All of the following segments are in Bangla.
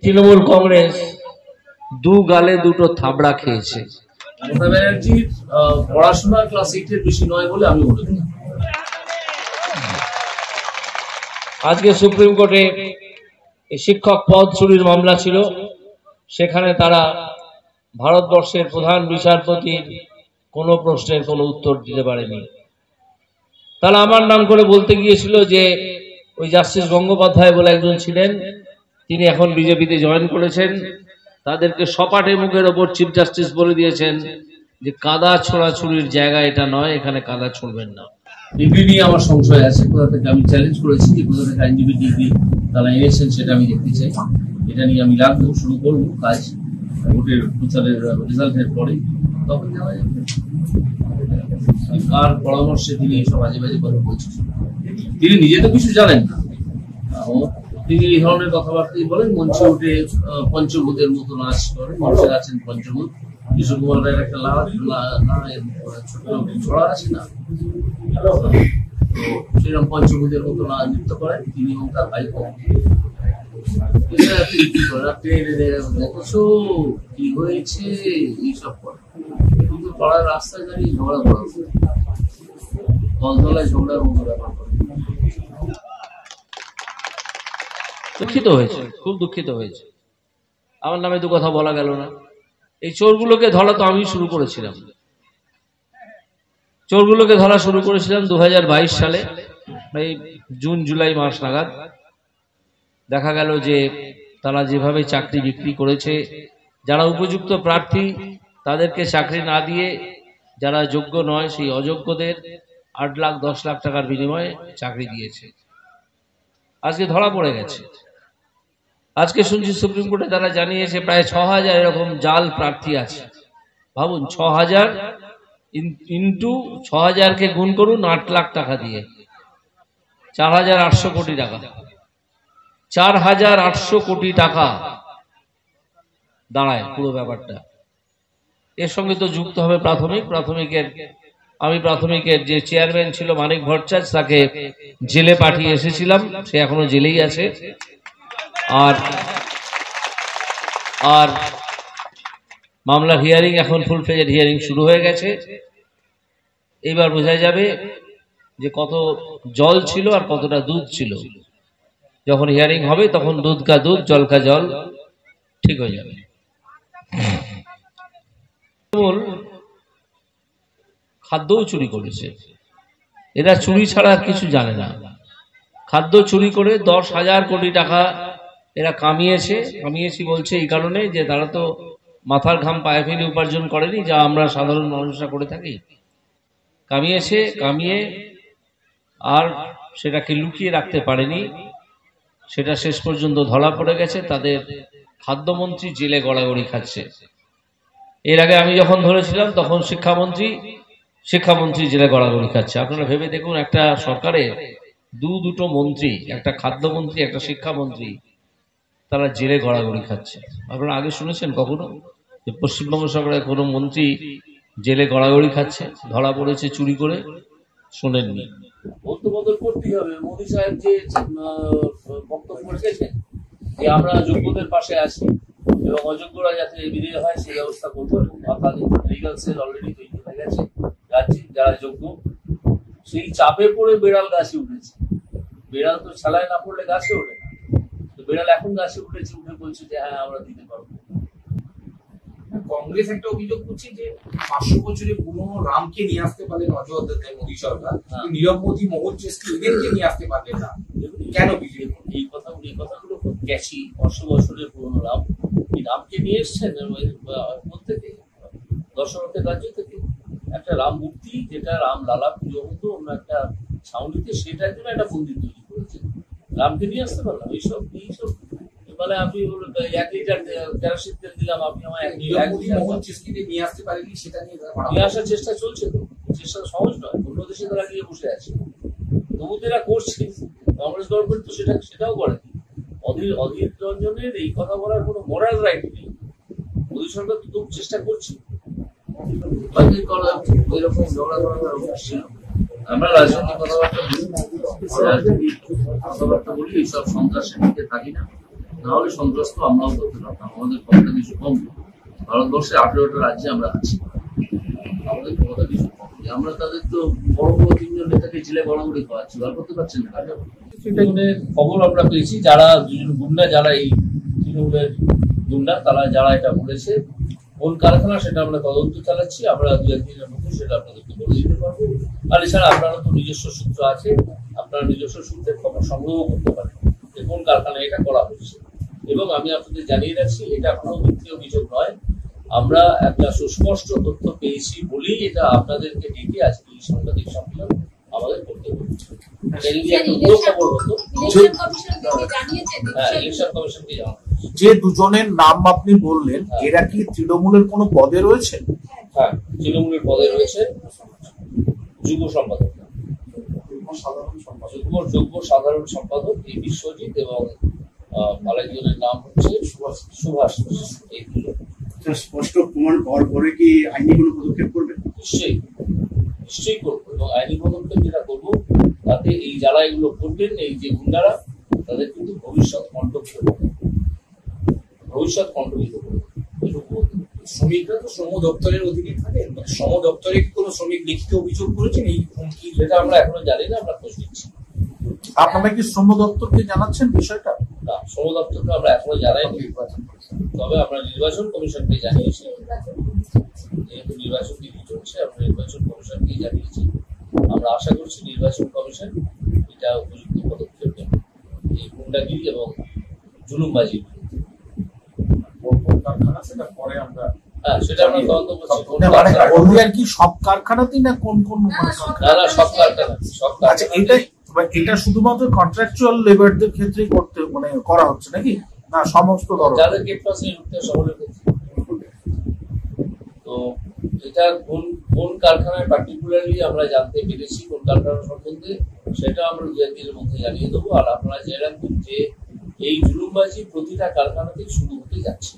তৃণমূল কংগ্রেস দু গালে দুটো থাবড়া খেয়েছে। মমতা ব্যানার্জির পড়াশোনা ক্লাস 8 এর বেশি নয় বলে আমি মনে করি। আজকে সুপ্রিম কোর্টে শিক্ষক পদ চুরির মামলা ছিল, সেখানে তারা ভারতবর্ষের প্রধান বিচারপতির কোনো প্রশ্নের কোনো উত্তর দিতে পারেনি। তারা আমার নাম করে বলতে গিয়েছিল যে ওই জাস্টিস গঙ্গোপাধ্যায় বলে একজন ছিলেন, তিনি এখন বিজেপিতে জয়েন করেছেন, তাদেরকে সপাটে মুখের ওপর চিফ জাস্টিস বলে দিয়েছেন যে কাদা ছোড়াছুড়ির জায়গা এটা নয়, এখানে কাদা ছুড়বেন না। ডিগ্রি নিয়ে আমার সংশয় আছে, কোথা থেকে আমি চ্যালেঞ্জ করেছি যে কোথা থেকে আইনজীবী ডিগ্রি তারা এনেছেন সেটা আমি দেখতে চাই। এটা নিয়ে আমি লাগবো, শুরু করবো কাজ ভোটের প্রচারের রেজাল্টের পরে, তখন যাওয়া যাবে। কার পরামর্শে তিনি এসব বাজে বাজে কথা বলছেন? তিনি নিজে তো কিছু জানেন না, তিনি এই ধরনের কথাবার্তাই বলেন। মঞ্চে উঠে পঞ্চভূতের মতো নাচ করেন, মঞ্চে আছেন পঞ্চভূত। কিশোর কুমার রায়ের একটা ছোট্ট ছড়া আছে না, সেরকম পঞ্চভূতের মতো নৃত্য করেন তিনি এবং তার ভাইপো। দেখছো কি হয়েছে এইসব করে, কিন্তু পাড়ার রাস্তায় দাঁড়িয়ে ঝগড়া করা, দলতলায় ঝগড়ার মতো ব্যাপার করে। দুঃখিত হয়েছে, খুব দুঃখিত হয়েছে। আমার নামে দু কথা বলা গেল না। এই চোরগুলোকে ধরা তো আমি শুরু করেছিলাম, চোরগুলোকে ধরা শুরু করেছিলাম 2022 সালে, এই জুন জুলাই মাস নাগাদ। দেখা গেল যে তারা যেভাবে চাকরি বিক্রি করেছে, যারা উপযুক্ত প্রার্থী তাদেরকে চাকরি না দিয়ে যারা যোগ্য নয় সেই অযোগ্যদের 8 লাখ 10 লাখ টাকার বিনিময়ে চাকরি দিয়েছে। আজকে ধরা পড়ে গেছে। আজকে শুনছি সুপ্রিম কোর্টে তারা জানিয়েছে প্রায় 6000 এরকম জাল প্রার্থী আছে। ভাবুন, 6000 ইন্টু 6000-কে গুণ করুন 8 লাখ টাকা দিয়ে, 4800 কোটি টাকা। 4800 কোটি টাকা দাঁড়ায় পুরো ব্যাপারটা। এর সঙ্গে তো যুক্ত হবে প্রাথমিকের যে চেয়ারম্যান ছিল মানিক ভট্টাচার্য, তাকে জেলে পাঠিয়ে এসেছিলাম, সে এখনো জেলেই আছে। আর মামলার হিয়ারিং এখন ফুল ফ্লেজেড হিয়ারিং শুরু হয়ে গেছে। এবার বোঝা যাবে যে কত জল ছিল আর কতটা দুধ ছিল। যখন হিয়ারিং হবে তখন দুধ কা দুধ জল কা জল ঠিক হয়ে যাবে। খাদ্যও চুরি করেছে এরা, চুরি ছাড়া আর কিছু জানে না। খাদ্য চুরি করে 10,000 কোটি টাকা এরা কামিয়েছি বলছে এই কারণে যে তারা তো মাথার ঘাম পায়ে ফেলে উপার্জন করেনি, যা আমরা সাধারণ মানুষরা করে থাকি। কামিয়ে আর সেটাকে লুকিয়ে রাখতে পারেনি, সেটা শেষ পর্যন্ত ধরা পড়ে গেছে। তাদের খাদ্যমন্ত্রী জেলে গড়াগড়ি খাচ্ছে। এর আগে আমি যখন ধরেছিলাম তখন শিক্ষামন্ত্রী জেলে গড়াগড়ি খাচ্ছে। আপনারা ভেবে দেখুন, একটা সরকারে দুটো মন্ত্রী, একটা খাদ্যমন্ত্রী একটা শিক্ষামন্ত্রী, তারা জেলে গড়াগড়ি খাচ্ছে। আপনারা আগে শুনেছেন কখনো যে পশ্চিমবঙ্গ সরকারের কোনো মন্ত্রী জেলে গড়াগড়ি খাচ্ছে, ধরা পড়েছে চুরি করে? শোনেননি। বদল করতেই হবে। মোদী সাহেব যে বক্তব্য রেখেছেন যে আমরা যোগ্যদের পাশে আছি এবং অযোগ্যরা যাতে বিদায় হয় সেই ব্যবস্থা করবো, অর্থাৎ লিগাল সেল অলরেডি তৈরি হয়ে গেছে রাজ্যে। যারা যোগ্য, সেই চাপে পড়ে বেড়াল গাছে উঠেছে। বেড়াল তো ছালায় না পড়লে গাছে ওঠে না, তো বেড়াল এখন গাছে উঠেছে, উঠে বলছে যে হ্যাঁ আমরা দিতে পারবো। কংগ্রেস একটা অভিযোগ করছে যে 500 বছরের পুরনো রামকে নিয়ে আসতে পারলেন অযোধ্যাতে মোদী সরকার, নীরব মোদী মোহন চেস্কি এদেরকে নিয়ে আসতে পারলেন না, কেন? বিজেপি এই কথাগুলো খুব ক্যাচি। 500 বছরের পুরনো রাম, এই রামকে নিয়ে এসছেন থেকে দশরথের রাজ্য থেকে একটা রাম মূর্তি, যেটা রাম লালা পুজো হতো অন্য একটা ছাউনিতে, সেটার জন্য একটা মন্দির তৈরি করেছে। রামকে নিয়ে আসতে পারলাম? এইসব মানে আপনি 1 লিটার কেরোসিন তেল দিলাম, আপনি আমার 1 লিটার নিয়ে আসতে পারেনি, সেটা নিয়ে আসার চেষ্টা চলছে। তো চেষ্টা সহজ নয়, অন্য দেশে তারা গিয়ে বসে আছে, তবু তারা করছে। কংগ্রেস গভর্নমেন্ট তো সেটাও করে। অধীর রঞ্জনের এই কথা বলার কোনো মোরাল রাইট নেই। মোদী সরকার তো চেষ্টা করছে। এরকম ঝগড়া করার অভ্যাস ছিল। আমরা রাজনৈতিক কথাবার্তা বলি, এইসব সন্ত্রাসের দিকে থাকি না। নাহলে সন্ত্রাস তো আমরাও করতে পারতাম। আমাদের ক্ষমতা কিছু কম। ভারতবর্ষে 18টা রাজ্যে আমরা আছি, আমাদের ক্ষমতা কিছু কম। আমরা তাদের তো বড় বড় 3জন নেতাকে জেলে গড়াগড়ি খাওয়াচ্ছি, বার করতে পারছেন না। তৃণমূলের খবর আমরা পেয়েছি, যারা দুজন গুন্ডা, যারা এই তৃণমূলের গুন্ডা, তারা যারা এটা করেছে, কোন কারখানা সেটা আমরা তদন্ত চালাচ্ছি। আমরা 2-1 দিনের মধ্যে সেটা আপনাদেরকে বলে দিতে পারবো। আর এছাড়া আপনারা তো নিজস্ব সূত্র আছে, আপনারা নিজস্ব সূত্রের খবর সংগ্রহ করতে পারেন যে কোন কারখানায় এটা করা হচ্ছে। এবং আমি আপনাদের জানিয়ে রাখছি, এটা কোনো মিথ্যে অভিযোগ নয়। আমরা একটা সুস্পষ্ট তথ্য পেয়েছি বলেই এটা আপনাদেরকে ডেকে আজকে এই সাংবাদিক সম্মেলন আমাদের করতে হচ্ছে। এটা যদি একটা বড় খবর হতো, ইলেকশন কমিশনকে জানানো। যে দুজনের নাম আপনি বললেন, এরা কি তৃণমূলের কোনো পদে রয়েছে? হ্যাঁ, তৃণমূলের পদে রয়েছে যুব সম্পাদক, যুগ্ম সাধারণ সম্পাদক এই বিশ্বজিৎ, এবং আরেকজনের নাম হচ্ছে সুভাষ। এই দুজন স্পষ্ট প্রমাণ পাওয়ার পরে কি আইনি কোনো পদক্ষেপ করবে? নিশ্চয়ই করবো, এবং আইনি পদক্ষেপ যেটা করবো তাতে এই যারা এগুলো করবেন, এই যে গুন্ডারা, তাদের কিন্তু ভবিষ্যৎ কণ্ঠকিত করবে। শ্রমিকরা তো শ্রম দপ্তরের অধীনে থাকে, শ্রম দপ্তরে কি কোনো শ্রমিক লিখিত অভিযোগ করেছেন এই হুমকি? সেটা আমরা এখনো জানি না, আমরা খোঁজ নিচ্ছি। আপনারা কি শ্রম দপ্তরকে জানাচ্ছেন বিষয়টা? না, শ্রম দপ্তরকে আমরা এখনো জানাইনি, তবে আমরা নির্বাচন কমিশনকে জানিয়েছি। যেহেতু নির্বাচন দিদি চলছে, আমরা নির্বাচন কমিশনকে জানিয়েছি। আমরা আশা করছি নির্বাচন কমিশন এটা উপযুক্ত পদক্ষেপ নেবে এই গুন্ডাগিরি এবং জুলুমবাজি। হ্যাঁ, সেটা আমরা তদন্ত করছি। বললি আর কি সব কারখানাতেই, না কোন কোন? না, সব কারখানা, সব আচ্ছা, এটা শুধুমাত্র কন্ট্রাকচুয়াল লেবারদের ক্ষেত্রেই করতে করা হচ্ছে নাকি, না সমস্ত ধরনের? যাদের গেট পাসে ঢুকতে সকলের ক্ষেত্রে। তো এটা কোন কারখানায় পার্টিকুলারলি আমরা জানতে পেরেছি, কোন কারখানা সম্বন্ধে, সেটা আমরা 2-1 দিনের মধ্যে জানিয়ে দেবো। আর আপনারা জেনে রাখবেন যে এই জুলুমবাজি প্রতিটা কারখানাতেই শুরু হতে যাচ্ছে।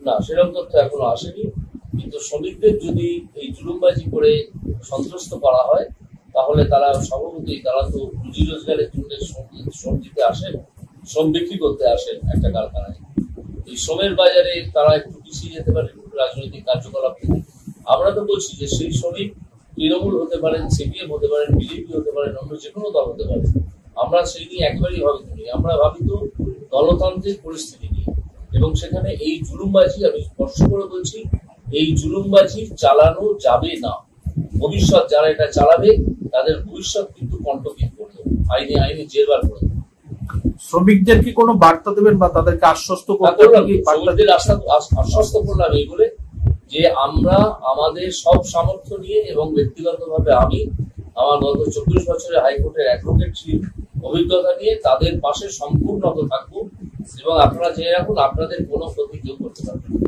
না, সেরকম তথ্য এখনো আসেনি, কিন্তু শ্রমিকদের যদি এই জুলুমবাজি করে সন্ত্রস্ত করা হয়, তাহলে তারা স্বভাবতই, তারা তো রুজি রোজগারের জন্য শ্রম দিতে আসেন, শ্রম বিক্রি করতে আসেন একটা কারখানায়। এই শ্রমের বাজারে তারা একটু পিছিয়ে যেতে পারে রাজনৈতিক কার্যকলাপ থেকে। আমরা তো বলছি যে সেই শ্রমিক তৃণমূল হতে পারেন, সিপিএম হতে পারেন, বিজেপি হতে পারেন, অন্য যে কোনো দল হতে পারে। আমরা সেই নিয়ে একেবারেই ভাবি, আমরা ভাবি তো গণতান্ত্রিক পরিস্থিতি নিয়ে। এবং সেখানে এই জুলুমবাজি, আমি স্পষ্ট করে বলছি, এই জুলুমবাজি চালানো যাবে না। ভবিষ্যৎ যারা এটা চালাবে, তাদের ভবিষ্যৎ কিন্তু কণ্ঠকিত করবে, আইনে জেরবার করে দেবে। শ্রমিকদের কি কোনো বার্তা দেবেন বা তাদেরকে আশ্বস্ত করতে? আশ্বস্ত করলাম এই বলে যে আমরা আমাদের সব সামর্থ্য নিয়ে এবং ব্যক্তিগতভাবে আমি আমার গত 24 বছরের হাইকোর্টের অ্যাডভোকেট্রি অভিজ্ঞতা নিয়ে তাদের পাশে সম্পূর্ণ থাকবো। এবং আপনারা জেনে রাখুন, আপনাদের কোনো ক্ষতি কেউ করতে পারবে না।